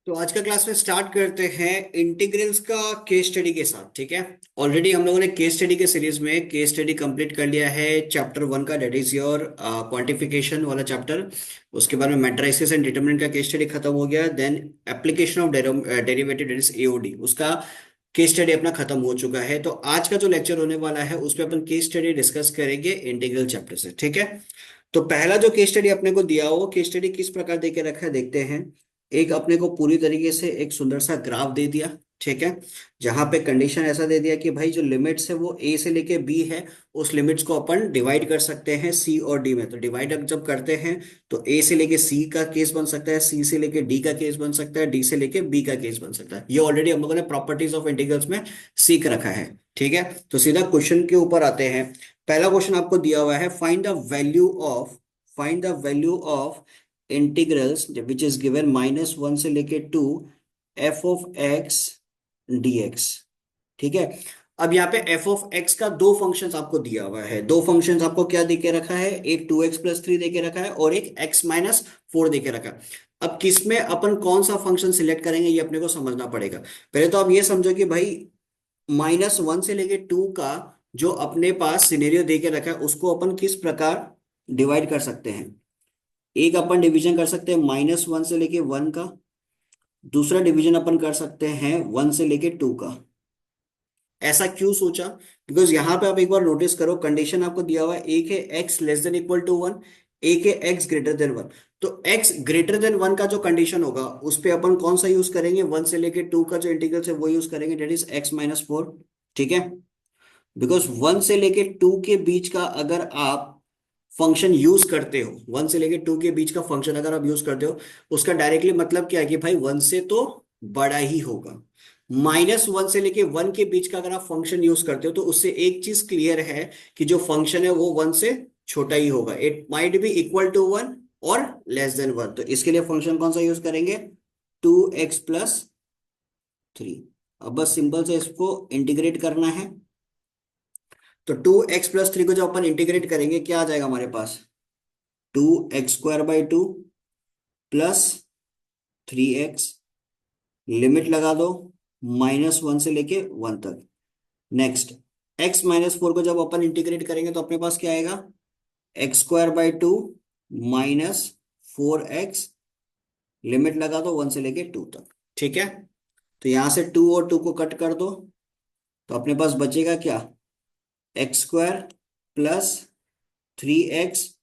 तो आज का क्लास में स्टार्ट करते हैं इंटीग्रल्स का केस स्टडी के साथ। ठीक है। ऑलरेडी हम लोगों ने केस स्टडी के सीरीज में केस स्टडी कंप्लीट कर लिया है चैप्टर 1 का, डेट इज योर क्वांटिफिकेशन वाला चैप्टर। उसके बाद में मैट्रिसेस एंड डिटरमिनेंट का केस स्टडी खत्म हो गया। Then application of derivative, that is AOD, उसका केस स्टडी अपना खत्म हो चुका है। तो आज का जो लेक्चर होने वाला है उसपे अपन केस स्टडी डिस्कस करेंगे इंटीग्रल चैप्टर से। ठीक है। तो पहला जो केस स्टडी अपने को दिया हो, केस स्टडी किस प्रकार दे के रखा है देखते हैं। एक अपने को पूरी तरीके से एक सुंदर सा ग्राफ दे दिया। ठीक है। जहां पे कंडीशन ऐसा दे दिया कि भाई जो लिमिट्स है वो ए से लेके बी है, उस लिमिट्स को अपन डिवाइड कर सकते हैं सी और डी में। तो डिवाइड जब करते हैं तो ए से लेके सी का केस बन सकता है, सी से लेके डी का केस बन सकता है, डी से लेके बी का केस बन सकता है। ये ऑलरेडी हम लोगों ने प्रॉपर्टीज ऑफ इंटीग्रल्स में सीख रखा है। ठीक है। तो सीधा क्वेश्चन के ऊपर आते हैं। पहला क्वेश्चन आपको दिया हुआ है, find the value of integrals which is given -1 से लेके 2 एफ ऑफ एक्स dx। ठीक है। अब यहाँ पे एफ ऑफ एक्स का दो फंक्शंस आपको दिया हुआ है। दो फंक्शंस आपको क्या दे के रखा है, एक 2x+3 दे के रखा है और एक x-4 दे के रखा है। अब किसमें अपन कौन सा फंक्शन सिलेक्ट करेंगे ये अपने को समझना पड़ेगा। पहले तो आप ये समझो कि भाई -1 से लेके 2 का जो अपने पास सिनेरियो दे के रखा है उसको अपन किस प्रकार डिवाइड कर सकते हैं। एक अपन डिवीजन कर सकते हैं -1 से लेके 1 का, दूसरा डिवीजन अपन कर सकते हैं 1 से लेके 2 का। ऐसा क्यों सोचा? बिकॉज यहां पे आप एक बार नोटिस करो, कंडीशन आपको दिया हुआ है, एक है x = 1, एक है x 1। तो x>1 का जो कंडीशन होगा उस पे अपन कौन सा यूज करेंगे, 1 से लेके 2 का जो इंटीग्रल है वो यूज करेंगे, डेट इज x-4। ठीक है। बिकॉज 1 से लेके 2 के बीच का अगर आप फंक्शन यूज करते हो, 1 से लेके 2 के बीच का फंक्शन अगर आप यूज करते हो, उसका डायरेक्टली मतलब क्या है कि भाई 1 से तो बड़ा ही होगा। -1 से लेके 1 के बीच का अगर आप फंक्शन यूज करते हो तो उससे एक चीज क्लियर है कि जो फंक्शन है वो 1 से छोटा ही होगा। It might be equal to 1 और <<1। तो इसके लिए फंक्शन कौन सा यूज करेंगे, 2x+3। अब बस सिंपल से इसको इंटीग्रेट करना है। तो 2x+3 को जब अपन इंटीग्रेट करेंगे क्या आ जाएगा हमारे पास, 2x² / 2 +3x, लिमिट लगा दो -1 से लेके 1 तक। नेक्स्ट x-4 को जब अपन इंटीग्रेट करेंगे तो अपने पास क्या आएगा, x² / 2 -4x, लिमिट लगा दो 1 से लेके 2 तक। ठीक है। तो यहां से 2 और 2 को कट कर दो तो अपने पास बचेगा क्या, x² + 3x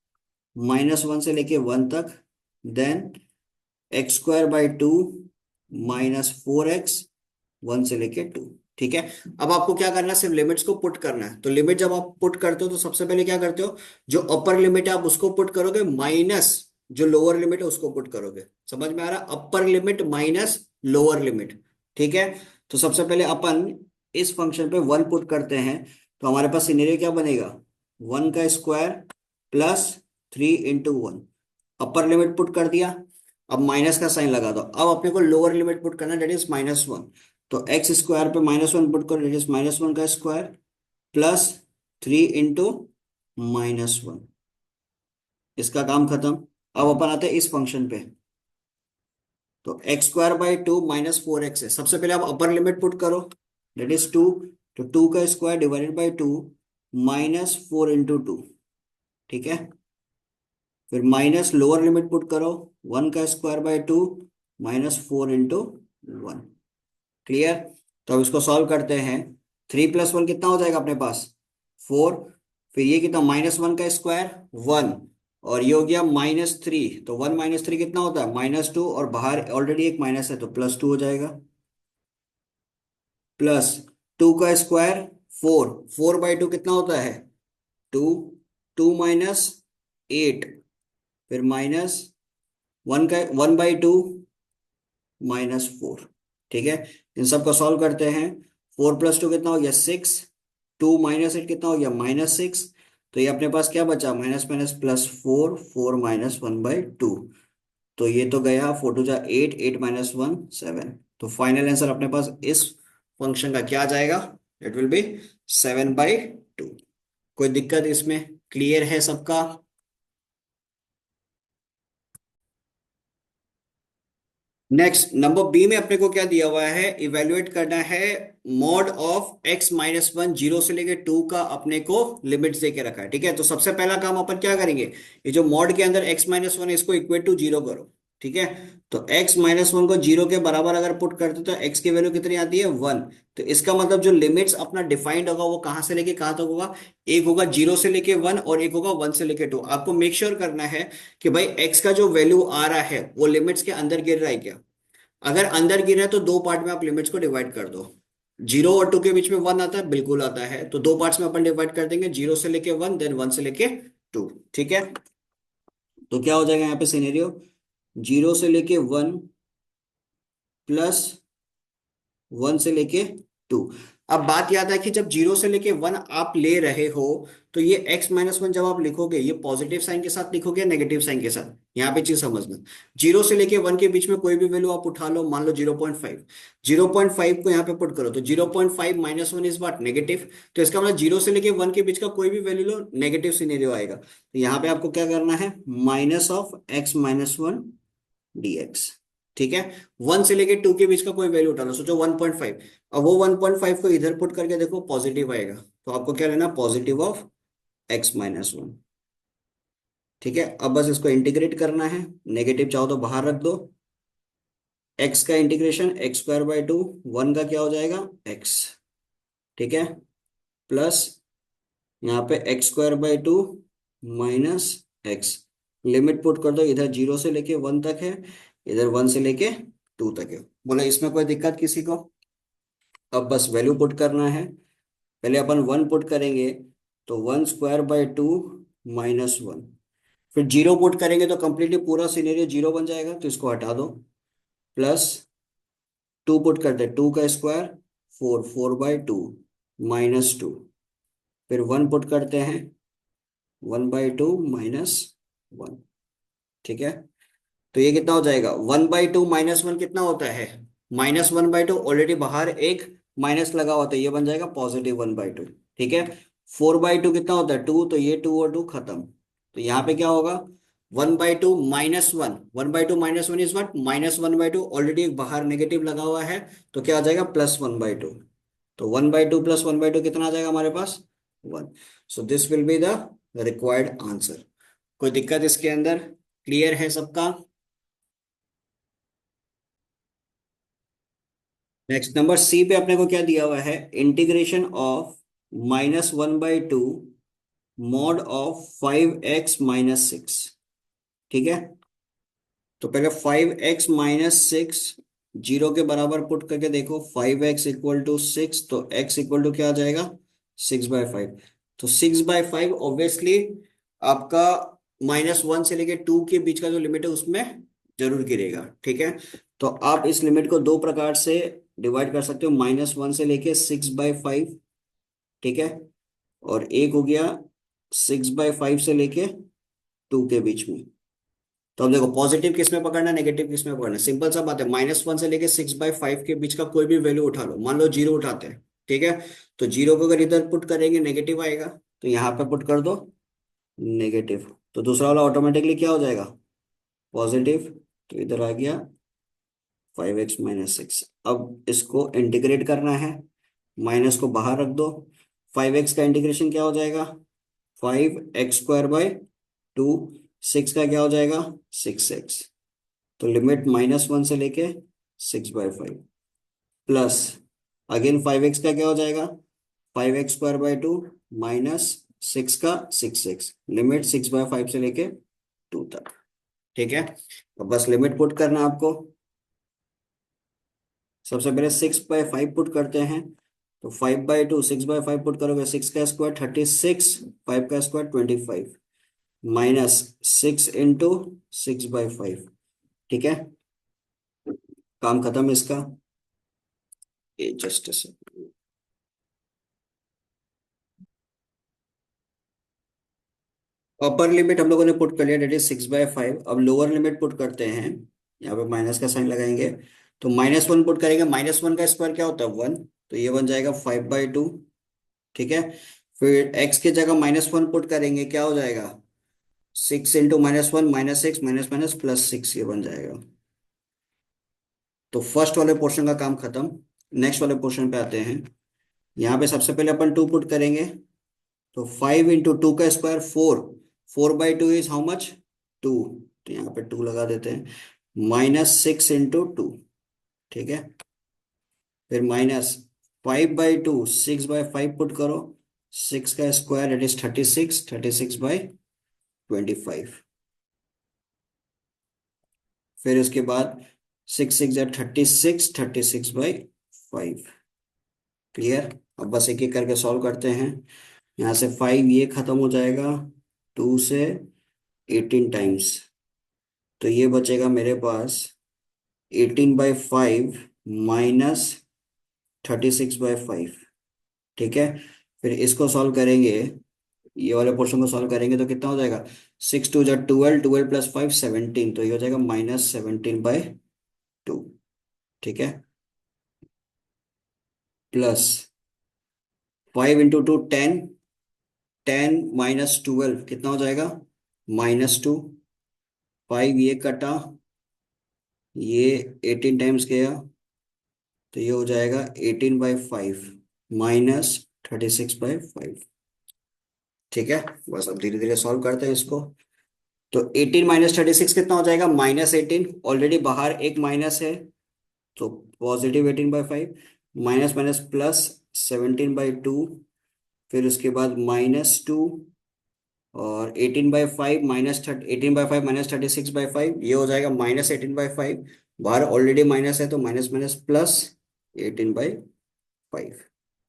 -1 से लेके 1 तक, देन x² / 2 -4x 1 से लेके 2। ठीक है। अब आपको क्या करना है, सिर्फ लिमिट्स को पुट करना है। तो लिमिट जब आप पुट करते हो तो सबसे पहले क्या करते हो, जो अपर लिमिट है आप उसको पुट करोगे, माइनस जो लोअर लिमिट है उसको पुट करोगे। समझ में आ रहा, upper limit minus lower limit. ठीक है। तो सबसे पहले अपन इस फंक्शन पे 1 पुट करते हैं तो हमारे पास सिनेरियो क्या बनेगा, 1 का स्क्वायर +3 × 1। अपर लिमिट पुट कर दिया, अब माइनस का साइन लगा दो। अब अपने को लोअर लिमिट पुट करना, डेट इज -1। तो x² पे -1 पुट करो, डेट इज -1 का स्क्वायर +3 × -1। इसका काम खत्म। अब अपन आते हैं इस फंक्शन पे। तो x² / 2 -4x है। सबसे पहले आप अपर लिमिट पुट करो, डेट इज 2। तो 2 का स्क्वायर डिवाइडेड बाई 2 -4 × 2। ठीक है। फिर माइनस लोअर लिमिट पुट करो, 1 का स्क्वायर बाय 2 -4 × 1। क्लियर। तो अब इसको सॉल्व करते हैं। 3 + 1 कितना हो जाएगा अपने पास, 4। फिर ये कितना, -1 का स्क्वायर 1, और ये हो गया -3। तो 1 - 3 कितना होता है, -2, और बाहर ऑलरेडी एक माइनस है तो +2 हो जाएगा। प्लस 2 का स्क्वायर 4, 4/2 कितना होता है, 2। 2 - 8, फिर -1/2 -4। ठीक है। इन सबको सॉल्व करते हैं। 4 + 2 कितना हो गया, 6। 2 - 8 कितना हो गया, -6। तो ये अपने पास क्या बचा, माइनस माइनस +4, 4 - 1/2। तो ये तो गया, 4 × 2 = 8, 8 - 1 7। तो फाइनल आंसर अपने पास इस फंक्शन का क्या आ जाएगा, इट विल बी 7/2। कोई दिक्कत इसमें, क्लियर है सबका? नेक्स्ट नंबर बी में अपने को क्या दिया हुआ है, इवेल्युएट करना है mod of x minus one, zero से लेके टू का अपने को लिमिट्स दे के रखा है। ठीक है, तो सबसे पहला काम अपन क्या करेंगे, ये जो मॉड के अंदर एक्स माइनस वन है इसको इक्वेट टू जीरो करो। ठीक है, तो एक्स माइनस वन को जीरो के बराबर अगर पुट करते तो एक्स की वैल्यू कितनी आती है, वन। तो इसका मतलब जो लिमिट्स अपना डिफाइंड होगा वो कहां से लेके कहां तक होगा, एक होगा जीरो से लेके वन और एक होगा वन से लेके टू। आपको मेक श्योर करना है कि भाई एक्स का जो वैल्यू आ रहा है वो लिमिट्स के अंदर गिर रहा है क्या। अगर अंदर गिरा है तो दो पार्ट में आप लिमिट्स को डिवाइड कर दो। जीरो और टू के बीच में वन आता है, बिल्कुल आता है, तो दो पार्ट्स में अपन डिवाइड कर देंगे, जीरो से लेके वन, देन वन से लेके टू। ठीक है, तो क्या हो जाएगा यहाँ पे सिनेरियो, जीरो से लेके वन प्लस वन से लेके टू। अब बात याद है कि जब जीरो से लेके वन आप ले रहे हो तो ये एक्स माइनस वन जब आप लिखोगे ये पॉजिटिव साइन के साथ लिखोगे या नेगेटिव साइन के साथ, यहाँ पे चीज समझना। जीरो से लेके वन के बीच में कोई भी वैल्यू आप उठा लो, मान लो 0.5, 0.5 को यहाँ पे पुट करो तो 0.5 minus one is what, negative. तो इसका मतलब जीरो से लेके वन के बीच का कोई भी वैल्यू लो, नेगेटिव सिनेरियो आएगा। तो यहाँ पे आपको क्या करना है, minus of x minus one dx। ठीक है, वन से लेके टू के बीच का कोई वैल्यू उठा लो, सोचो 1.5। अब वो 1.5 को इधर पुट करके देखो पॉजिटिव आएगा, तो आपको क्या लेना, positive of x minus one. ठीक है, अब बस इसको इंटीग्रेट करना है, नेगेटिव चाहो तो बाहर रख दो। एक्स का integration x square by to, one का क्या हो जाएगा एक्स। ठीक है, प्लस यहाँ पे x square by two minus x. Limit put कर दो, इधर जीरो से लेके वन तक है, इधर वन से लेके टू तक है। बोला इसमें कोई दिक्कत किसी को। अब बस वैल्यू पुट करना है, पहले अपन वन पुट करेंगे तो one square by two minus one, फिर जीरो पुट करेंगे तो कंप्लीटली पूरा सिनेरियो जीरो बन जाएगा, तो इसको हटा दो। प्लस टू पुट करते हैं, टू का square four, four by two minus two, फिर वन पुट करते हैं, one by two minus one. ठीक है, तो ये कितना हो जाएगा, one by two minus one कितना होता है, minus one by two, already बाहर एक माइनस लगा होता है, ये बन जाएगा पॉजिटिव वन बाई टू। ठीक है, फोर बाई टू कितना होता है टू, तो ये टू और टू खत्म। तो यहाँ पे क्या होगा, one by two minus one, one by two minus one is what, minus one by two, already बाहर नेगेटिव लगा हुआ है, तो क्या आ जाएगा प्लस वन बाई टू। तो one by two plus one by two कितना आ जाएगा हमारे पास, one. So this will be the required answer. कोई दिक्कत इसके अंदर, क्लियर है सबका। नेक्स्ट नंबर सी पे अपने को क्या दिया हुआ है, integration of minus one by two mod of five x minus six. ठीक है, तो पहले five x minus six zero के बराबर पुट करके देखो, five x equal to six, तो एक्स इक्वल टू क्या आ जाएगा, सिक्स बाय फाइव। तो सिक्स बाय फाइव ऑब्वियसली आपका माइनस वन से लेके टू के बीच का जो लिमिट है उसमें जरूर गिरेगा। ठीक है, तो आप इस लिमिट को दो प्रकार से डिवाइड कर सकते हो, माइनस वन से लेके सिक्स बाय फाइव। ठीक है, और एक हो गया सिक्स बाय फाइव से लेके टू के बीच में। तो अब देखो पॉजिटिव किस में पकड़ना है, नेगेटिव किस में पकड़ना है, सिंपल सा बात है, माइनस वन से लेके सिक्स बाय फाइव के बीच का कोई भी वैल्यू उठा लो, मान लो जीरो उठाते हैं। ठीक है, तो जीरो को अगर इधर पुट करेंगे नेगेटिव आएगा, तो यहाँ पे पुट कर दो नेगेटिव, तो दूसरा वाला ऑटोमेटिकली क्या हो जाएगा, पॉजिटिव। तो इधर आ गया फाइव एक्स माइनस सिक्स। अब इसको इंटीग्रेट करना है, माइनस को बाहर रख दो, फाइव एक्स का इंटीग्रेशन क्या हो जाएगा, five x square by two, six का क्या हो जाएगा, सिक्स एक्स। तो लिमिट माइनस वन से लेके six by five, plus again five x का क्या हो जाएगा, five x square by two minus six का six x, limit six by five से लेके टू तक। ठीक है, तो बस लिमिट पुट करना है आपको। सबसे पहले सिक्स बाय फाइव पुट करते हैं, तो five by two, six by five put करोगे, सिक्स का स्क्वायर 36, फाइव का square 25, minus six into six by five. ठीक है, काम खत्म इसका। जस्ट अपर लिमिट हम लोगों ने पुट कर लिया, that is six by five. अब लोअर लिमिट पुट करते हैं, यहाँ पे माइनस का साइन लगाएंगे, तो माइनस वन पुट करेंगे, माइनस वन का स्क्वायर क्या होता है वन, तो ये बन जाएगा फाइव बाई टू। ठीक है, फिर एक्स की जगह माइनस वन पुट करेंगे, क्या हो जाएगा, six into minus one minus six, minus minus plus six, ये बन जाएगा। तो फर्स्ट वाले पोर्शन का काम खत्म। नेक्स्ट वाले पोर्शन पे आते हैं। यहाँ पे सबसे पहले अपन 2 पुट करेंगे। तो 5 × 2 का स्क्वायर 4। 4/2 is how much? 2। तो यहाँ पे 2 लगा देते हैं। -6 × 2। ठीक है। फिर -5/2, 6/5 पुट करो। 6 का स्क्वायर इट इज 36, 36/25। फिर उसके बाद 6 6 36, 36/5। क्लियर। अब बस एक एक करके सॉल्व करते हैं। यहाँ से 5 ये खत्म हो जाएगा 2 से 18 टाइम्स। तो ये बचेगा मेरे पास 18/5 -36/5। ठीक है। फिर इसको सॉल्व करेंगे, ये वाले पोर्शन को सॉल्व करेंगे तो कितना हो जाएगा? 6 2 = 12, 12 + 5 17। तो ये हो जाएगा -17/2। ठीक है। प्लस 5 × 2 10। 10 - 12 कितना हो जाएगा? -2। 5 ये कटा, ये 18 टाइम्स गया, तो ये हो जाएगा 18/5 -36/5। ठीक है। बस अब धीरे धीरे सॉल्व करते हैं इसको। तो 18 -36 कितना हो जाएगा? -18। ऑलरेडी बाहर एक माइनस है, तो +18/5। Minus minus plus 17/2। फिर उसके बाद -2। और 18/5 18/5 -36/5 ये हो जाएगा -18/5। बाहर ऑलरेडी माइनस है, तो माइनस माइनस प्लस 18/5।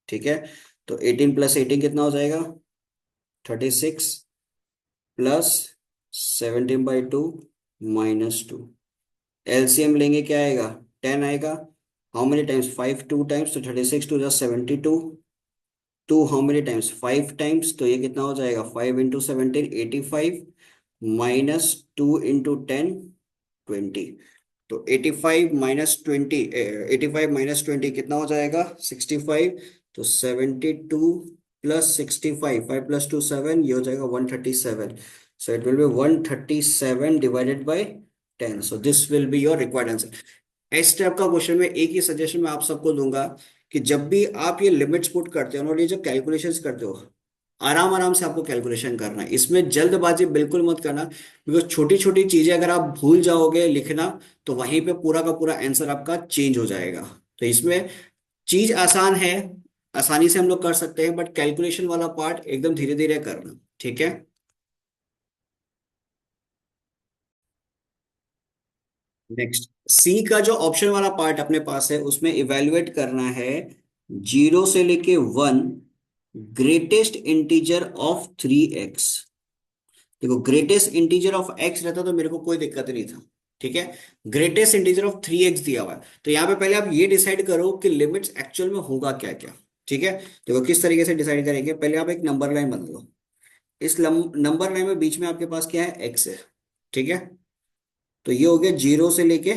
ठीक है। तो 18 + 18 कितना हो जाएगा? 36 प्लस 17/2 -2। एलसीएम लेंगे, क्या आएगा? 10 आएगा। How many times? 5 2 टाइम्स, तो 36 2 = 72। 2 हाउ मेनी टाइम्स? 5 टाइम्स, तो ये कितना हो जाएगा? 5 × 17 85 -2 × 10 20। तो 85 - 20 कितना हो जाएगा? 65। तो 72 प्लस 65, 5 + 2 7, ये हो जाएगा 137। So it will be 137 divided by 10। So this will be your required answer. इस टाइप का क्वेश्चन में एक ही सजेशन मैं आप सबको दूंगा कि जब भी आप ये लिमिट्स पुट करते हो और ये जो कैलकुलेशंस करते हो, आराम आराम से आपको कैलकुलेशन करना है। इसमें जल्दबाजी बिल्कुल मत करना, बिकॉज छोटी छोटी चीजें अगर आप भूल जाओगे लिखना, तो वहीं पे पूरा का पूरा आंसर आपका चेंज हो जाएगा। तो इसमें चीज आसान है, आसानी से हम लोग कर सकते हैं, बट कैलकुलेशन वाला पार्ट एकदम धीरे धीरे करना। ठीक है। नेक्स्ट, सी का जो ऑप्शन वाला पार्ट अपने पास है, उसमें इवेल्युएट करना है 0 से लेके 1 ग्रेटेस्ट इंटीजर ऑफ 3x। देखो, ग्रेटेस्ट इंटीजर ऑफ x रहता तो मेरे को कोई दिक्कत नहीं था। ठीक है। ग्रेटेस्ट इंटीजर ऑफ 3x दिया हुआ है, तो यहाँ पे पहले आप ये डिसाइड करो कि लिमिट्स एक्चुअल में होगा क्या क्या। ठीक है। देखो किस तरीके से डिसाइड करेंगे, पहले आप एक नंबर लाइन बना लो। इस नंबर लाइन में बीच में आपके पास क्या है? x है। ठीक है। तो ये हो गया 0 से लेके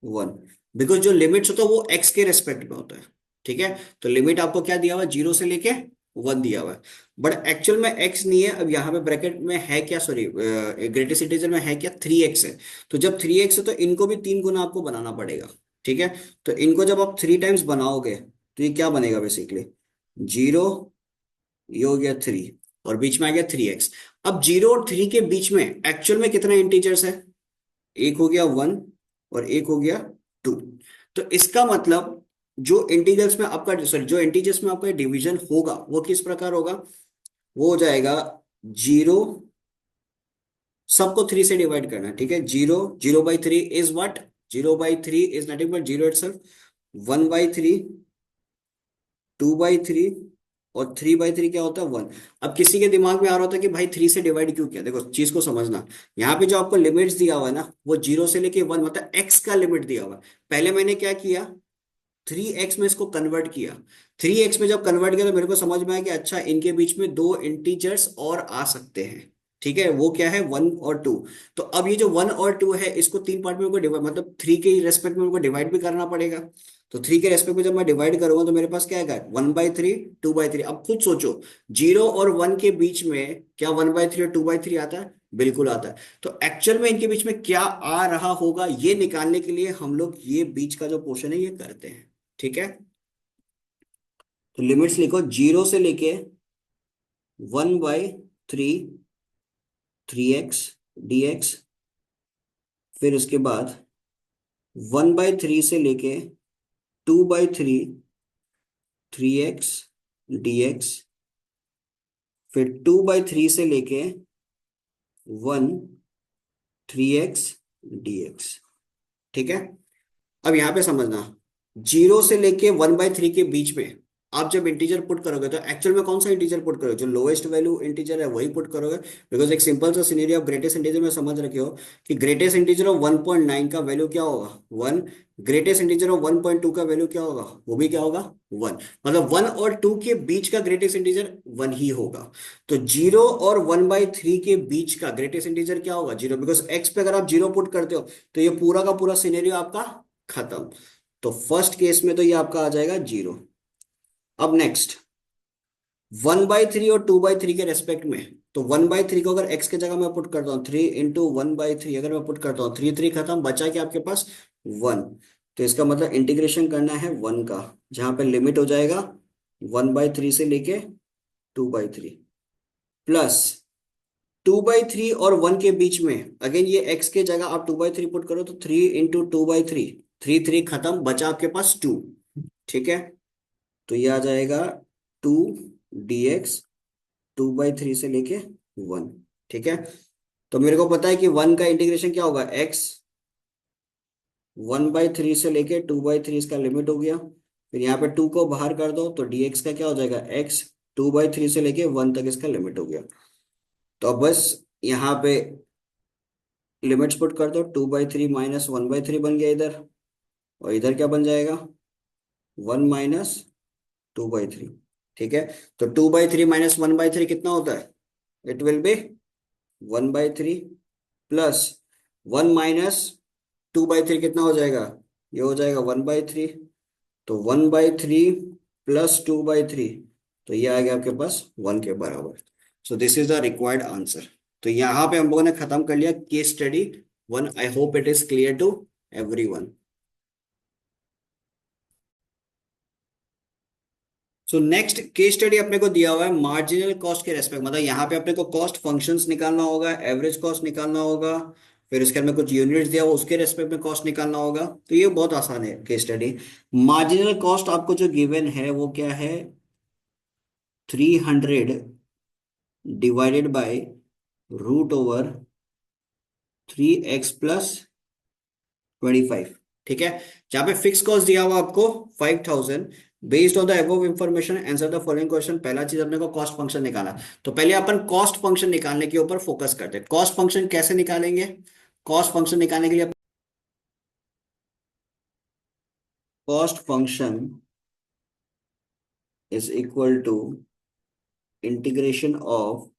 1। बिकॉज जो लिमिट्स होता है वो x के रेस्पेक्ट में होता है। ठीक है। तो लिमिट आपको क्या दिया हुआ है? 0 से लेके 1 दिया हुआ है। बट एक्चुअल में x नहीं है। अब यहाँ पे ब्रैकेट में है क्या? सॉरी, ग्रेटेस्ट इंटीजर में है क्या? 3x है। तो जब 3x है तो इनको भी 3 गुना आपको बनाना पड़ेगा। ठीक है। तो इनको जब आप 3 टाइम्स बनाओगे, तो ये क्या बनेगा? बेसिकली 0, ये हो गया 3, और बीच में आ गया 3x। अब 0 और 3 के बीच में एक्चुअल में कितना इंटीजर्स है? एक हो गया 1, और एक हो गया 2। तो इसका मतलब जो इंटीजर्स में आपका, सॉरी, जो इंटीजर्स में आपका डिवीजन होगा वो किस प्रकार होगा? वो हो जाएगा 0, सबको 3 से डिवाइड करना है। ठीक है। 0 0/3 is what? 0/3 is nothing but 0 itself. 1/3, 2/3, और 3/3 क्या होता है? 1। अब किसी के दिमाग में आ रहा होता है कि भाई 3 से डिवाइड क्यों किया? देखो चीज को समझना। यहाँ पे जो आपको लिमिट्स दिया हुआ है ना, वो 0 से लेके 1, मतलब एक्स का लिमिट दिया हुआ है। पहले मैंने क्या किया? 3x में इसको कन्वर्ट किया। 3x में जब कन्वर्ट किया तो मेरे को समझ में आया कि अच्छा, इनके बीच में 2 इंटीजर्स और आ सकते हैं। ठीक है। वो क्या है? 1 और 2। तो अब ये जो 1 और 2 है, इसको 3 पार्ट में डिवाइड, मतलब 3 के रेस्पेक्ट में उनको डिवाइड भी करना पड़ेगा। तो 3 के रेस्पेक्ट में जब मैं डिवाइड करूंगा तो मेरे पास क्या आएगा? 1/3, 2/3। अब खुद सोचो, 0 और 1 के बीच में क्या 1/3 और 2/3 आता है? बिल्कुल आता है। तो एक्चुअल में इनके बीच में क्या आ रहा होगा ये निकालने के लिए हम लोग ये बीच का जो पोर्शन है ये करते हैं। ठीक है, तो लिमिट्स लिखो, 0 से लेके 1/3, 3x dx, फिर उसके बाद 1/3 से लेके 2/3, 3x dx, फिर 2/3 से लेके 1, 3x dx। ठीक है, अब यहां पे समझना, 0 से लेके 1/3 के बीच में आप जब इंटीजर पुट करोगे तो एक्चुअल में कौन सा इंटीजर पुट करोगे, जो लोएस्ट वैल्यू इंटीजर है वही पुट करोगे। बिकॉज एक सिंपल सा सिनेरियो ऑफ ग्रेटेस्ट इंटीजर में समझ रखे हो कि ग्रेटेस्ट इंटीजर ऑफ 1.9 का वैल्यू क्या होगा, 1। ग्रेटेस्ट इंटीजर ऑफ 1.2 का वैल्यू क्या होगा, वो भी क्या होगा, 1। मतलब 1 और 2 के बीच का ग्रेटेस्ट इंटीजर 1 ही होगा। तो 0 और 1/3 के बीच का ग्रेटेस्ट इंटीजर क्या होगा, 0। बिकॉज एक्स पे अगर आप 0 पुट करते हो तो ये पूरा का पूरा सिनेरियो आपका खत्म। तो फर्स्ट केस में तो ये आपका आ जाएगा 0। अब नेक्स्ट, 1/3 और 2/3 के रेस्पेक्ट में, तो 1/3 को अगर x के जगह मैं पुट करता हूँ 3 × 1/3, अगर मैं पुट करता हूँ 3 3 खत्म, बचा क्या आपके पास 1। तो इसका मतलब इंटीग्रेशन करना है 1 का, जहां पे लिमिट हो जाएगा 1/3 से लेके 2/3, प्लस 2/3 और 1 के बीच में अगेन ये x के जगह आप 2/3 पुट करो तो 3 × 2/3, 3 3 खत्म, बचा आपके पास 2। ठीक है, तो ये आ जाएगा 2 dx, 2/3 से लेके 1। ठीक है, तो मेरे को पता है कि 1 का इंटीग्रेशन क्या होगा, x, 1/3 से लेके 2/3 इसका लिमिट हो गया, फिर यहाँ पे 2 को बाहर कर दो तो dx का क्या हो जाएगा, x, 2/3 से लेके 1 तक इसका लिमिट हो गया। तो अब बस यहाँ पे लिमिट्स पुट कर दो, 2/3 माइनस 1/3 बन गया इधर, और इधर क्या बन जाएगा, 1 - 2/3। ठीक है, तो 2/3 माइनस 1/3 कितना होता है, इट विल बी 1/3, प्लस 1 - 2/3 कितना हो जाएगा, ये हो जाएगा 1/3। तो 1/3 प्लस 2/3, तो ये आ गया आपके पास 1 के बराबर। So this is the required answer. तो यहाँ पे हम लोगों ने खत्म कर लिया case study 1। I hope it is clear to everyone. So next case study अपने को दिया हुआ है मार्जिनल कॉस्ट के रेस्पेक्ट, मतलब यहाँ पे अपने को कॉस्ट फंक्शंस निकालना होगा, एवरेज कॉस्ट निकालना होगा, फिर उसके अंदर कुछ यूनिट्स दिया हुआ उसके रेस्पेक्ट में कॉस्ट निकालना होगा। तो ये बहुत आसान है केस स्टडी। मार्जिनल कॉस्ट आपको जो गिवन है वो क्या है, 300 डिवाइडेड बाय √3x + 25। ठीक है, जहां पे फिक्स कॉस्ट दिया हुआ आपको 5000। Based on the above information answer the following question. पहला चीज अपने को कॉस्ट फंक्शन निकाला, तो पहले अपन कॉस्ट फंक्शन निकालने के ऊपर फोकस करते हैं। कॉस्ट फंक्शन कैसे निकालेंगे, कॉस्ट फंक्शन निकालने के लिए cost function is equal to integration of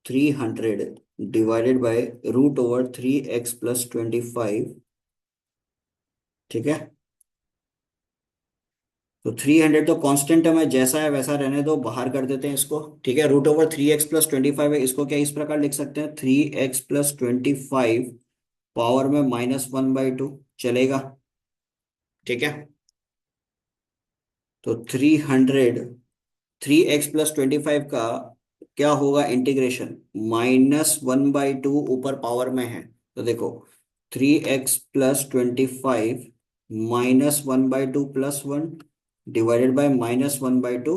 300 divided by √3x + 25। ठीक है, तो 300 तो कांस्टेंट है, मैं जैसा है वैसा रहने दो, बाहर कर देते हैं इसको। ठीक है, √3x + 25 है, इसको क्या इस प्रकार लिख सकते हैं, 3x + 25 पावर में -1/2, चलेगा। ठीक है, तो 3x + 25 का क्या होगा इंटीग्रेशन, -1/2 ऊपर पावर में है, तो देखो 3x + 25 -1/2 +1 डिवाइडेड बाय -1/2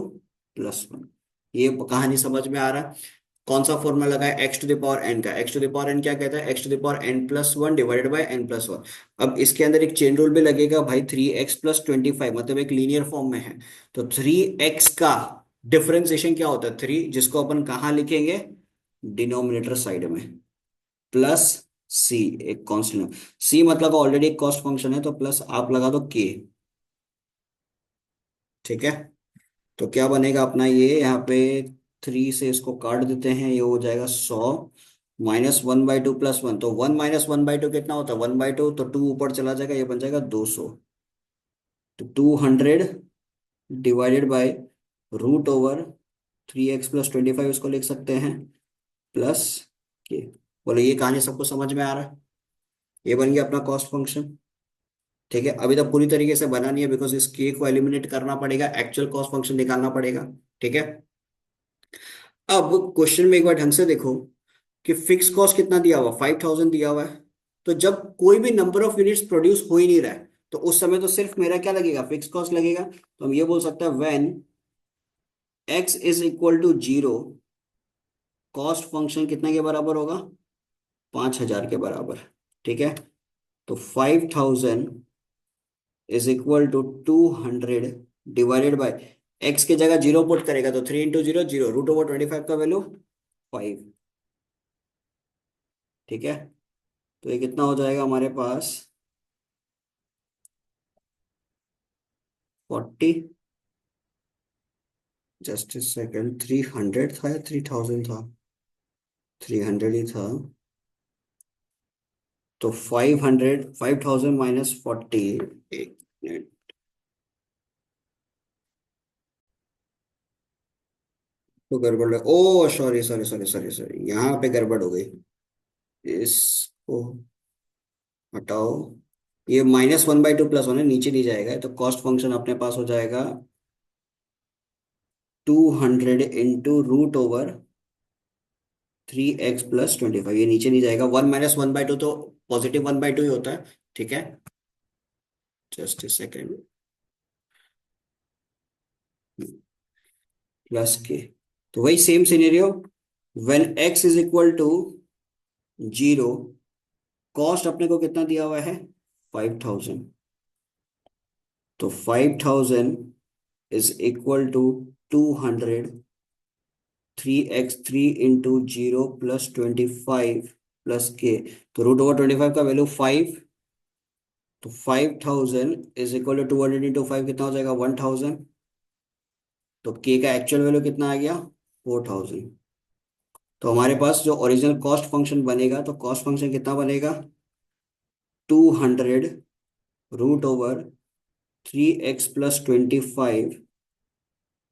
+1। ये कहानी समझ में आ रहा है। कौन सा फॉर्मूला लगा है, x⁴n का, x⁴n क्या कहता है, x⁴n+1 डिवाइडेड बाय n+1। अब इसके अंदर एक चेन रूल भी लगेगा भाई, 3x + 25 मतलब एक लीनियर फॉर्म में है, तो 3x का डिफरेंशिएशन क्या होता है, 3, जिसको अपन कहाँ लिखेंगे, डिनोमिनेटर साइड में, प्लस c, एक कांस्टेंट, c मतलब ऑलरेडी एक कॉस्ट फंक्शन है, तो प्लस आप लगा दो k। ठीक है, तो क्या बनेगा अपना ये, यहाँ पे 3 से इसको काट देते हैं, ये हो जाएगा 100, -1/2 +1, तो 1 - 1/2 कितना होता है, 1/2, तो 2 ऊपर चला जाएगा, ये बन जाएगा 200। तो 200 डिवाइडेड बाय √3x + 25 इसको लिख सकते हैं, प्लस के। बोलो ये कहानी सबको समझ में आ रहा है? ये बन गया अपना कॉस्ट फंक्शन। ठीक है, अभी तो पूरी तरीके से बना नहीं है, बिकॉज इस के को एलिमिनेट करना पड़ेगा, एक्चुअल कॉस्ट फंक्शन निकालना पड़ेगा। ठीक है, अब क्वेश्चन में एक बार ढंग से देखो कि फिक्स कॉस्ट कितना दिया हुआ, 5000 दिया हुआ है। तो जब कोई भी नंबर ऑफ यूनिट्स प्रोड्यूस हो ही नहीं रहा है, तो उस समय तो सिर्फ मेरा क्या लगेगा, फिक्स कॉस्ट लगेगा। तो हम ये बोल सकते हैं when x is equal to 0, cost function कितने के बराबर होगा, 5000 के बराबर। ठीक है, तो 5000 is equal to 200 divided by x की जगह 0 पुट करेगा तो 3 × 0 0, √/25 का वैल्यू 5। ठीक है, तो ये कितना हो जाएगा हमारे पास, 40, जस्ट सेकेंड, 300 था या 3000 था, 300 ही था। तो 500, 5000 माइनस 40, एक मिनट, तो गड़बड़ है, oh sorry sorry sorry sorry sorry, यहाँ पे गड़बड़ हो गई। इसको हटाओ, ये -1/2 +1 है, नीचे नहीं जाएगा, तो कॉस्ट फंक्शन अपने पास हो जाएगा 200 इंटू √3x + 25, ये नीचे नहीं जाएगा, 1 - 1/2 तो +1/2 ही होता है। ठीक है, जस्ट सेकेंड, प्लस के, तो वही same scenario, when x is equal to 0, cost अपने को कितना दिया हुआ है, 5000। तो 5000 is equal to 200, 3x, 3 into 0 + 25 plus K, तो √/25 का वैल्यू 5। तो 5000 इज इक्वल टू 200 इंटू 5 कितना हो जाएगा, 1000। तो के का एक्चुअल वैल्यू कितना आ गया, 4000। तो हमारे पास जो ओरिजिनल कॉस्ट फंक्शन बनेगा, तो कॉस्ट फंक्शन कितना बनेगा, 200 √3x + 25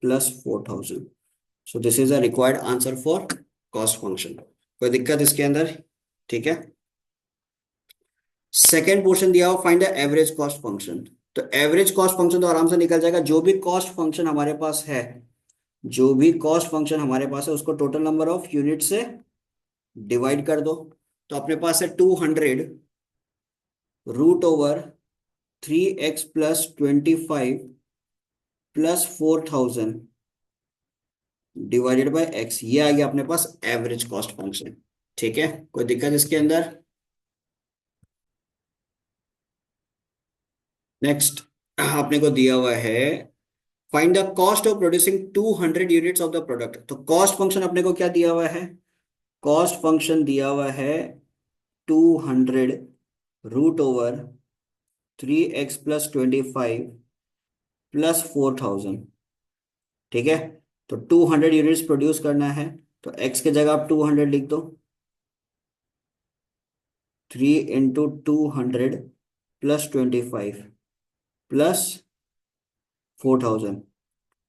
plus 4000। So this is a required answer for cost function. कोई दिक्कत इसके अंदर? ठीक है, सेकेंड पोर्शन दिया हो, find the average cost function. तो एवरेज कॉस्ट फंक्शन तो आराम से निकल जाएगा, जो भी कॉस्ट फंक्शन हमारे पास है, जो भी कॉस्ट फंक्शन हमारे पास है उसको टोटल नंबर ऑफ यूनिट से डिवाइड कर दो। तो अपने पास है 200 √3x + 25 plus 4000 divided by x, ये आ गया अपने पास एवरेज कॉस्ट फंक्शन। ठीक है, कोई दिक्कत इसके अंदर? नेक्स्ट आपने को दिया हुआ है, find the cost of producing 200 units of the product. तो कॉस्ट फंक्शन अपने को क्या दिया हुआ है, कॉस्ट फंक्शन दिया हुआ है 200 √3x + 25 प्लस 4000। ठीक है, तो 200 यूनिट्स प्रोड्यूस करना है, तो x की जगह आप 200 लिख दो, 3 × 200 प्लस 4000।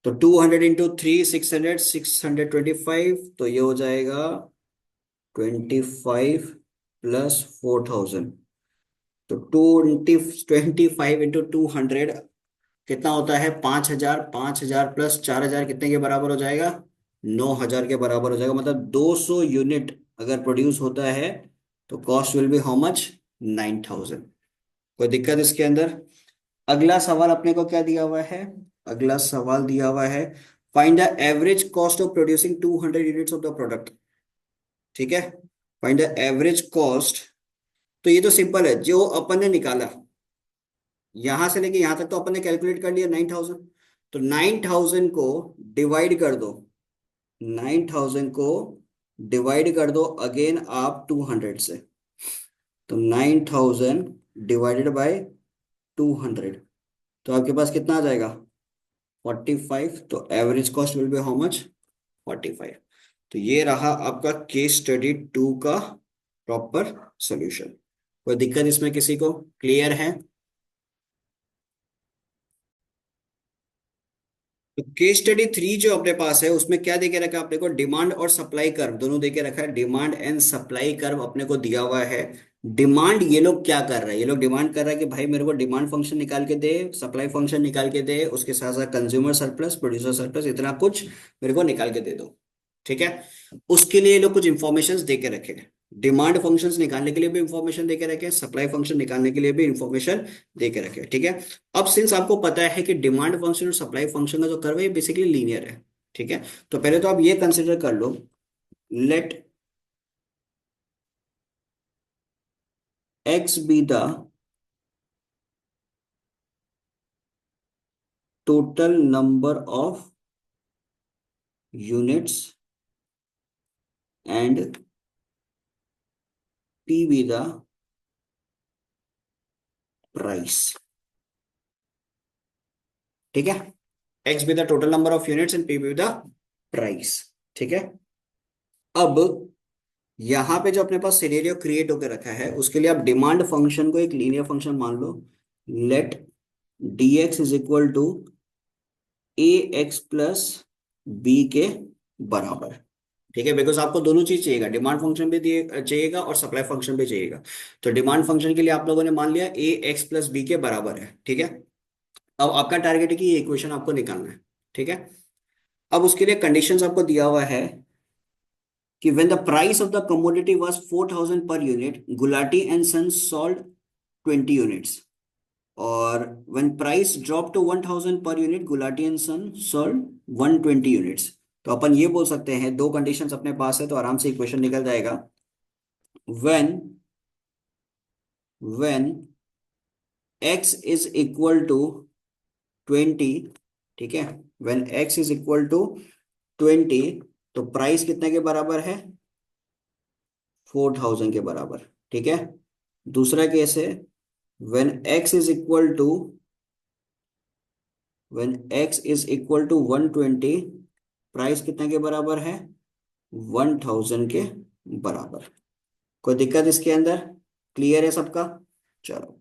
तो 200 × 3 600, 625, तो ये हो जाएगा 25 प्लस 4000। तो 25 × 200 कितना होता है, 5000, 5000 प्लस 4000 कितने के बराबर हो जाएगा, 9000 के बराबर हो जाएगा। मतलब 200 यूनिट अगर प्रोड्यूस होता है तो cost will be how much, 9000। कोई दिक्कत इसके अंदर? अगला सवाल अपने को क्या दिया हुआ है, अगला सवाल दिया हुआ है, find the average cost of producing 200 units of the product. ठीक है, फाइंड द एवरेज कॉस्ट। तो ये तो सिंपल है, जो अपन ने निकाला यहां से लेके यहां तक तो अपन ने कैलकुलेट कर लिया 9000। तो 9000 को डिवाइड कर दो, 9000 को डिवाइड कर दो अगेन आप 200 से। तो 9000 डिवाइडेड बाय 200, तो आपके पास कितना आ जाएगा, 45। तो average cost will be how much, 45। तो ये रहा आपका केस स्टडी 2 का प्रॉपर सॉल्यूशन। कोई दिक्कत इसमें किसी को, क्लियर है? तो केस स्टडी 3 जो अपने पास है उसमें क्या देके रखा है अपने को, डिमांड और सप्लाई कर्व दोनों देके रखा है। डिमांड एंड सप्लाई कर्व अपने को दिया हुआ है। डिमांड ये लोग क्या कर रहे हैं, ये लोग डिमांड कर रहा है कि भाई मेरे को डिमांड फंक्शन निकाल के दे, सप्लाई फंक्शन निकाल के दे, उसके साथ साथ कंज्यूमर सरप्लस, प्रोड्यूसर सरप्लस, इतना कुछ मेरे को निकाल के दे दो। ठीक है। उसके लिए ये लोग कुछ इंफॉर्मेशन दे के रखे हैं। डिमांड फंक्शंस निकालने के लिए भी इंफॉर्मेशन दे के रखे हैं, सप्लाई फंक्शन निकालने के लिए भी इंफॉर्मेशन दे के रखे हैं। ठीक है। अब सिंस आपको पता है कि डिमांड फंक्शन और सप्लाई फंक्शन का जो कर्व है बेसिकली लीनियर है। ठीक है। तो पहले तो आप ये कंसिडर कर लो, let x be the total number of units and p be the price. ठीक है। X be the total number of units and p be the price. ठीक है। अब यहां पे जो अपने पास सिनेरियो क्रिएट होकर रखा है उसके लिए आप डिमांड फंक्शन को एक लीनियर फंक्शन मान लो। Let d x is equal to a x plus b के बराबर। ठीक है। बिकॉज आपको दोनों चीज चाहिएगा, डिमांड फंक्शन भी दिए चाहिएगा और सप्लाई फंक्शन भी चाहिएगा। तो डिमांड फंक्शन के लिए आप लोगों ने मान लिया ए एक्स प्लस बी के बराबर है। ठीक है। अब आपका टारगेट है कि ये इक्वेशन आपको निकालना है। ठीक है। अब उसके लिए कंडीशंस आपको दिया हुआ है कि when the price of the commodity was 4,000 per unit, Gulati and Sons sold 20 units. और when price dropped to 1,000 per unit, Gulati and Sons sold 120 units. तो अपन ये बोल सकते हैं, दो कंडीशंस अपने पास है तो आराम से इक्वेशन निकल जाएगा। when x is equal to 20, ठीक है, when x is equal to 20, तो प्राइस कितने के बराबर है, 4,000 के बराबर। ठीक है। दूसरा केस है when x is equal to when x is equal to 120, price कितने के बराबर है, 1,000 के बराबर। कोई दिक्कत इसके अंदर, क्लियर है सबका। चलो,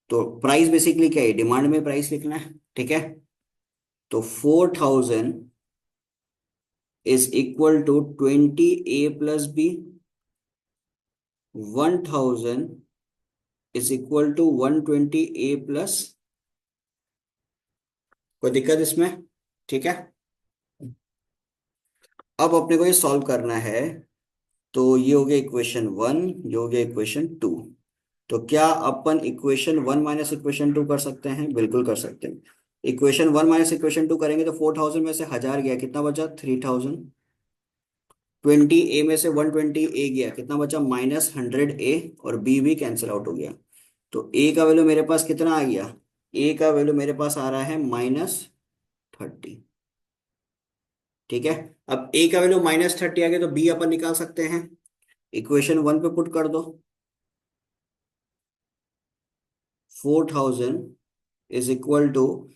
तो प्राइस बेसिकली क्या है, डिमांड में प्राइस लिखना है। ठीक है। तो 4,000 is equal to 20 a + b, 1,000 is equal to 120 a+। कोई दिक्कत इसमें। ठीक है। अब अपने को ये सॉल्व करना है। तो ये हो गया इक्वेशन 1, ये हो गया इक्वेशन 2। तो क्या अपन इक्वेशन 1 माइनस इक्वेशन 2 कर सकते हैं, बिल्कुल कर सकते हैं। इक्वेशन 1 माइनस इक्वेशन 2 करेंगे तो 4,000 में से 1,000 गया, कितना बचा, 3,000। 20 a में से 120 a गया, कितना बचा, -100 a, और b भी कैंसिल आउट हो गया। तो a का वैल्यू मेरे पास कितना आ गया, a का वैल्यू मेरे पास आ रहा है -30। ठीक है। अब a का वैल्यू -30 आ गया तो b अपन निकाल सकते हैं। इक्वेशन 1 पे पुट कर दो। 4,000 इज इक्वल टू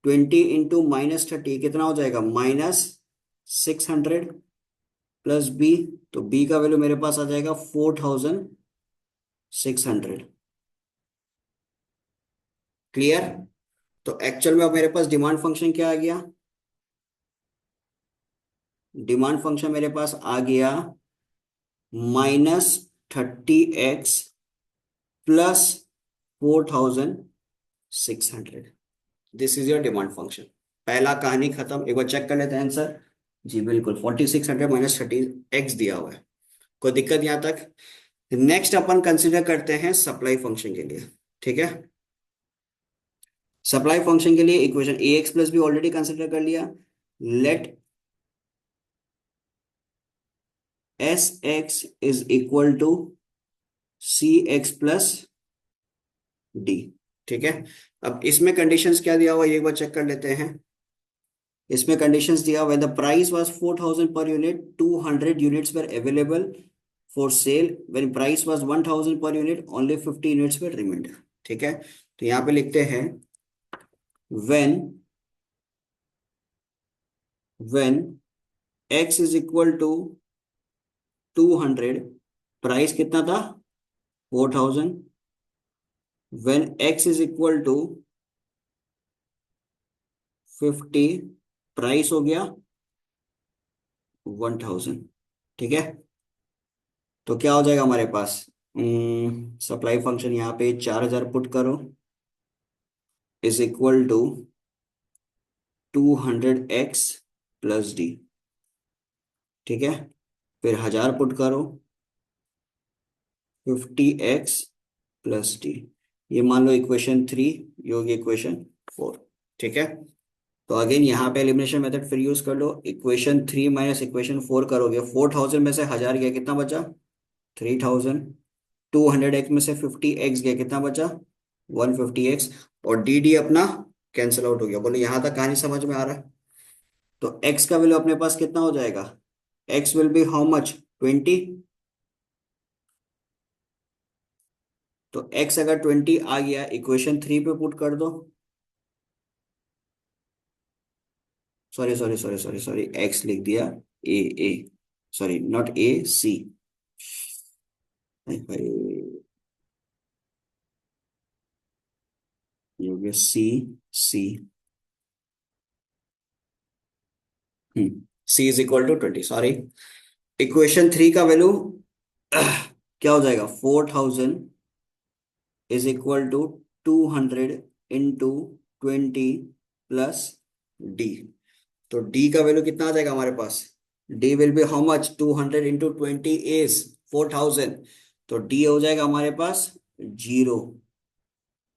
20 × -30 कितना हो जाएगा, -600 प्लस बी। तो बी का वैल्यू मेरे पास आ जाएगा 4,600। क्लियर। तो एक्चुअल में अब मेरे पास डिमांड फंक्शन क्या आ गया, डिमांड फंक्शन मेरे पास आ गया -30x plus 4,600। This is your demand function. पहला कहानी खत्म। एक बार चेक कर लेते हैं आंसर। जी बिल्कुल, 4,600 -30x दिया हुआ है। कोई दिक्कत यहां तक। नेक्स्ट अपन कंसिडर करते हैं सप्लाई फंक्शन के लिए। ठीक है। सप्लाई फंक्शन के लिए equation A x plus B already consider कर लिया। Let S x is equal to C x plus D. ठीक है। अब इसमें कंडीशंस क्या दिया हुआ ये एक बार चेक कर लेते हैं। इसमें कंडीशंस दिया हुआ है, the price was 4,000 per unit, 200 units were available for sale, when price was 1,000 per unit, only 50 units were remained. ठीक है। तो यहाँ पे लिखते हैं when when x is equal to 200, price कितना था, 4,000। When x is equal to 50, price हो गया 1000। ठीक है, तो क्या हो जाएगा हमारे पास? सप्लाई फंक्शन यहाँ पे 4000 पुट करो, is equal to 200x plus D. ठीक है, फिर 1000 पुट करो, 50x प्लस डी। ये मान लो इक्वेशन 3, ये होगी इक्वेशन 4। ठीक है, तो अगेन यहाँ पे एलिमिनेशन मेथड फिर यूज कर लो। इक्वेशन 3 माइनस इक्वेशन 4 करोगे, 4000 में से 1000 गया, कितना बचा? 3000। 200x में से 50x गया, कितना बचा? 150x। और डी डी अपना कैंसिल आउट हो गया। बोलो यहाँ तक कहानी समझ में आ रहा है? तो x का वैल्यू अपने पास कितना हो जाएगा? x will be how much? 20। तो x अगर 20 आ गया, इक्वेशन 3 पे पुट कर दो। Sorry sorry sorry sorry sorry, x लिख दिया, ए ए, सॉरी नॉट ए, सी। ये हो गया c, c. C is equal to 20, sorry. Equation 3 का वैल्यू क्या हो जाएगा? 4000 is equal to 200 into 20 plus d. तो डी का वैल्यू कितना आ जाएगा हमारे पास? D will be how much? 200 into 20 is 4000। तो डी हो जाएगा हमारे पास 0।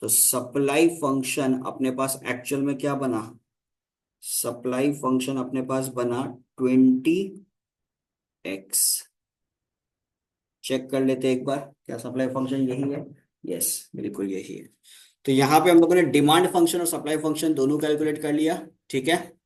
तो सप्लाई फंक्शन अपने पास एक्चुअल में क्या बना? सप्लाई फंक्शन अपने पास बना 20x। चेक कर लेते हैं एक बार, क्या सप्लाई फंक्शन यही है? यस, बिल्कुल यही है। तो यहाँ पे हम लोगों ने डिमांड फंक्शन और सप्लाई फंक्शन दोनों कैलकुलेट कर लिया। ठीक है,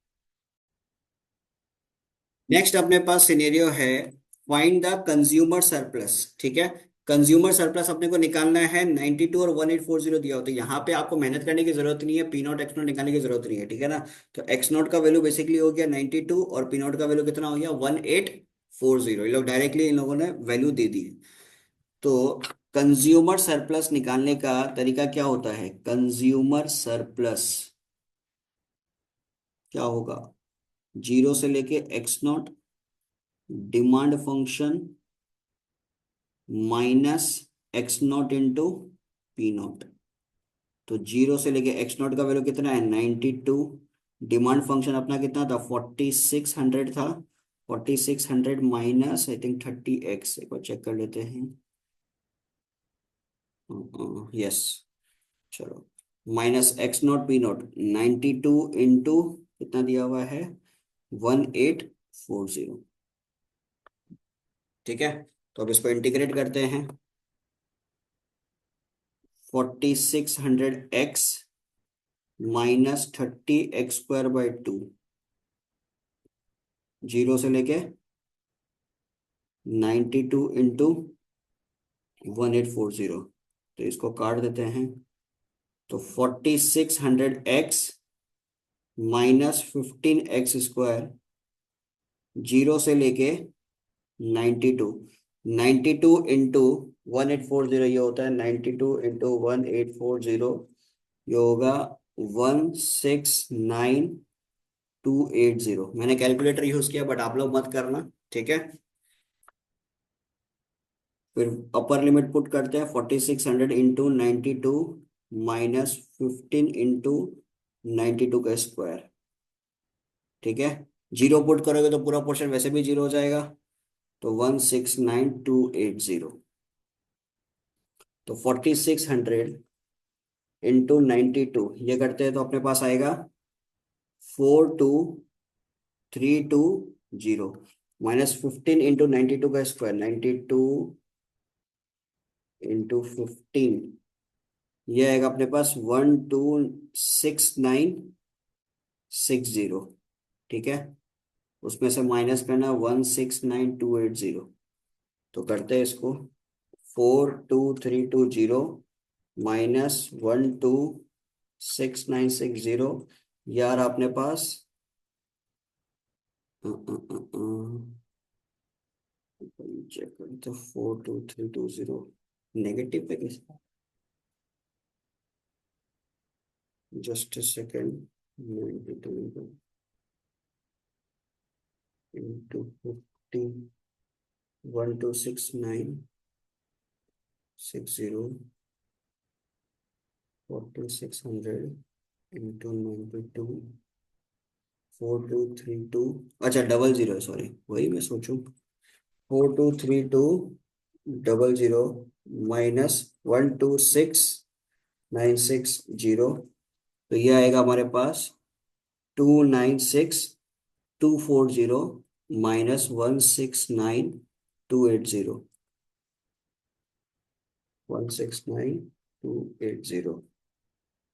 नेक्स्ट अपने पास सिनेरियो है, फाइंड द कंज्यूमर सरप्लस। ठीक है, कंज्यूमर सरप्लस अपने को निकालना है। 92 और 1840 दिया होता है, यहाँ पे आपको मेहनत करने की जरूरत नहीं है, पी नॉट एक्स नॉट निकालने की जरूरत नहीं है। ठीक है ना? तो एक्स नॉट का वैल्यू बेसिकली हो गया 92 और पी नॉट का वैल्यू कितना हो गया? 1840। ये लोग डायरेक्टली इन लोगों ने वैल्यू दे दी। तो कंज्यूमर सरप्लस निकालने का तरीका क्या होता है? कंज्यूमर सरप्लस क्या होगा? जीरो से लेके x not, demand function minus x not into P not. तो जीरो से लेके एक्स नॉट का वैल्यू कितना है? 92। डिमांड फंक्शन अपना कितना था? 4600 था। 4600 माइनस आई थिंक 30x, एक बार चेक कर लेते हैं। यस, चलो, minus x not P not, 92 into कितना दिया हुआ है? 1840। ठीक है, तो अब इसको इंटीग्रेट करते हैं। 4600x minus 30x² by 2, zero से लेके 92 इंटू 1840। तो इसको काट देते हैं। तो 4600x माइनस 15x², जीरो से लेके 92। 92 इंटू 1840, ये होता है 92 इंटू 1840, ये होगा 169280। मैंने कैलकुलेटर यूज किया, बट आप लोग मत करना। ठीक है, फिर अपर लिमिट पुट करते हैं। 4600 इंटू 92 माइनस 15 इंटू 92 का स्क्वायर। ठीक है, जीरो पुट करोगे तो पूरा पोर्शन वैसे भी जीरो हो जाएगा, तो 169280। तो 4600 इंटू 92 ये करते हैं तो अपने पास आएगा 42320, माइनस 15 इंटू 92 का स्क्वायर, 92 इंटू 15, ये आएगा अपने पास 126960। ठीक है, उसमें से माइनस करना 169280। तो करते हैं इसको, 42320 माइनस 126960। यार अपने पास चेक करें तो 42320 नेगेटिव पे कैसे? जस्ट सेकेंड, 92 इंटू 50, 126960, 4600 इंटू 92, 4232, अच्छा 00, सॉरी वही मैं सोचूं, 423200 माइनस 126960, तो ये आएगा हमारे पास 296240 माइनस 169280, 169280।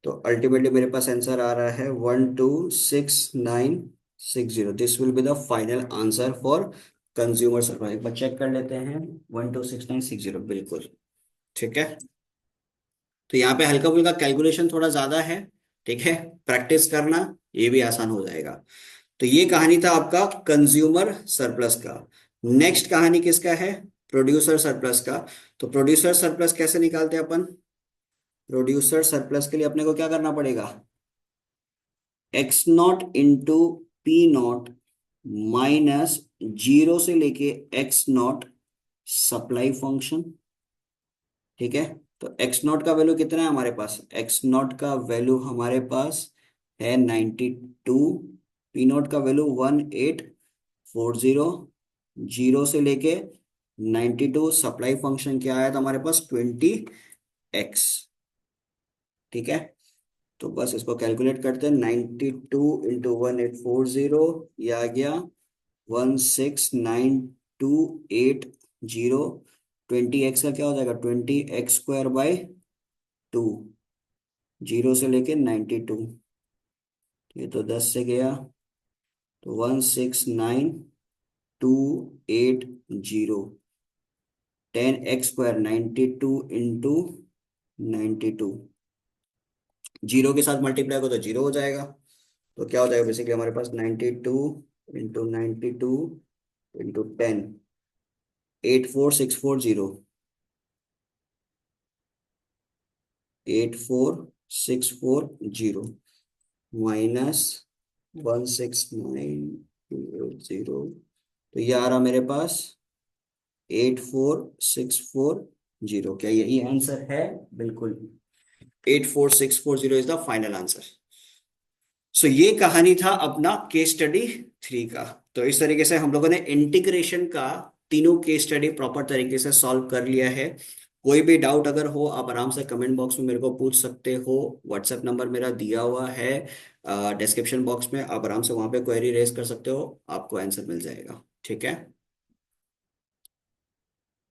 तो अल्टीमेटली मेरे पास आंसर आ रहा है 126960। This will be the final answer for consumer service. एक बार चेक कर लेते हैं, 126960 बिल्कुल ठीक है। तो यहाँ पे हल्का फुल्का कैलकुलेशन थोड़ा ज्यादा है, ठीक है, प्रैक्टिस करना, ये भी आसान हो जाएगा। तो ये कहानी था आपका कंज्यूमर सरप्लस का। नेक्स्ट कहानी किसका है? प्रोड्यूसर सरप्लस का। तो प्रोड्यूसर सरप्लस कैसे निकालते हैं अपन? प्रोड्यूसर सरप्लस के लिए अपने को क्या करना पड़ेगा? X not into P not minus zero से लेके एक्स नॉट सप्लाई फंक्शन, ठीक है। तो एक्स नॉट का वैल्यू कितना है हमारे पास? एक्स नॉट का वैल्यू हमारे पास है 92, पी नॉट का वैल्यू 1840, जीरो से लेके 92, सप्लाई फंक्शन क्या आया था हमारे पास? 20x, ठीक है। तो बस इसको कैलकुलेट करते हैं, 92 इंटू 1840, ये आ गया 16928, 20x का क्या हो जाएगा? 20x² बाई 2, जीरो से लेके 92, ये तो 10 से गया, तो 16928, 10x², 92 इंटू 92, जीरो के साथ मल्टीप्लाई को तो जीरो हो जाएगा। तो क्या हो जाएगा बेसिकली हमारे पास? 92 इंटू 10, 84640, 84640 माइनस 16928, तो ये आ रहा मेरे पास 84640। क्या यही आंसर है? बिल्कुल, 84640 इज द फाइनल आंसर। सो ये कहानी था अपना केस स्टडी 3 का। तो इस तरीके से हम लोगों ने इंटीग्रेशन का तीनों केस स्टडी प्रॉपर तरीके से सॉल्व कर लिया है। कोई भी डाउट अगर हो आप आराम से कमेंट बॉक्स में मेरे को पूछ सकते हो। व्हाट्सएप नंबर मेरा दिया हुआ है डिस्क्रिप्शन बॉक्स में, आप आराम से वहां पे क्वेरी रेज कर सकते हो, आपको आंसर मिल जाएगा, ठीक है।